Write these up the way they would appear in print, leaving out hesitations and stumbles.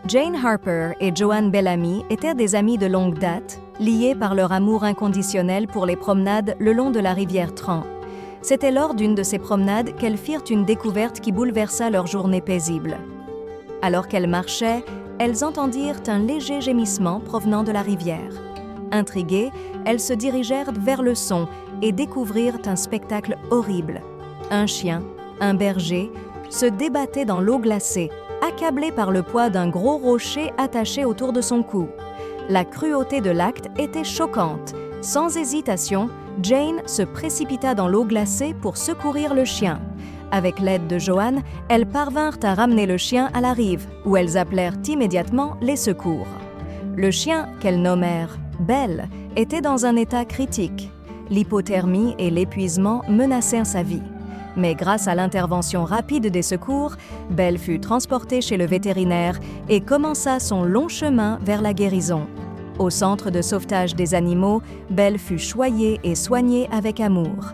Jane Harper et Joanne Bellamy étaient des amies de longue date, liées par leur amour inconditionnel pour les promenades le long de la rivière Trent. C'était lors d'une de ces promenades qu'elles firent une découverte qui bouleversa leur journée paisible. Alors qu'elles marchaient, elles entendirent un léger gémissement provenant de la rivière. Intriguées, elles se dirigèrent vers le son et découvrirent un spectacle horrible. Un chien, un berger, se débattait dans l'eau glacée, accablé par le poids d'un gros rocher attaché autour de son cou. La cruauté de l'acte était choquante. Sans hésitation, Jane se précipita dans l'eau glacée pour secourir le chien. Avec l'aide de Joanne, elles parvinrent à ramener le chien à la rive, où elles appelèrent immédiatement les secours. Le chien, qu'elles nommèrent Belle, était dans un état critique. L'hypothermie et l'épuisement menacèrent sa vie. Mais grâce à l'intervention rapide des secours, Belle fut transportée chez le vétérinaire et commença son long chemin vers la guérison. Au centre de sauvetage des animaux, Belle fut choyée et soignée avec amour.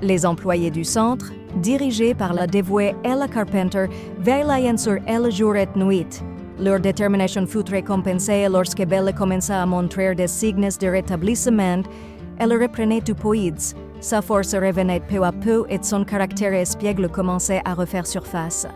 Les employés du centre, dirigés par la dévouée Ella Carpenter, veillaient sur elle jour et nuit. Leur détermination fut récompensée lorsque Belle commença à montrer des signes de rétablissement. Elle reprenait du poids. Sa force revenait peu à peu et son caractère espiègle commençait à refaire surface.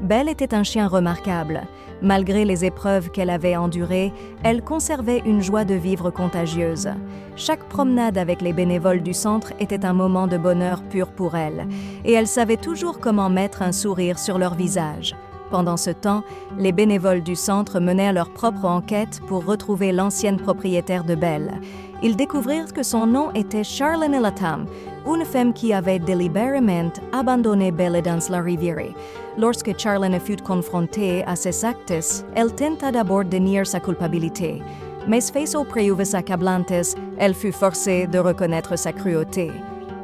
Belle était un chien remarquable. Malgré les épreuves qu'elle avait endurées, elle conservait une joie de vivre contagieuse. Chaque promenade avec les bénévoles du centre était un moment de bonheur pur pour elle, et elle savait toujours comment mettre un sourire sur leur visage. Pendant ce temps, les bénévoles du centre menèrent leur propre enquête pour retrouver l'ancienne propriétaire de Belle. Ils découvrirent que son nom était Charlene Latham, une femme qui avait délibérément abandonné Belle dans la rivière. Lorsque Charlene fut confrontée à ses actes, elle tenta d'abord de nier sa culpabilité. Mais face aux preuves accablantes, elle fut forcée de reconnaître sa cruauté.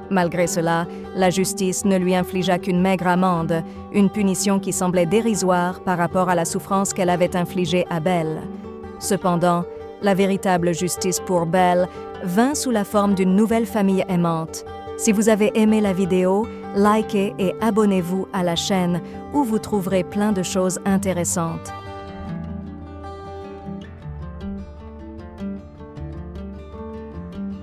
Malgré cela, la justice ne lui infligea qu'une maigre amende, une punition qui semblait dérisoire par rapport à la souffrance qu'elle avait infligée à Belle. Cependant, la véritable justice pour Belle vint sous la forme d'une nouvelle famille aimante. Si vous avez aimé la vidéo, likez et abonnez-vous à la chaîne où vous trouverez plein de choses intéressantes.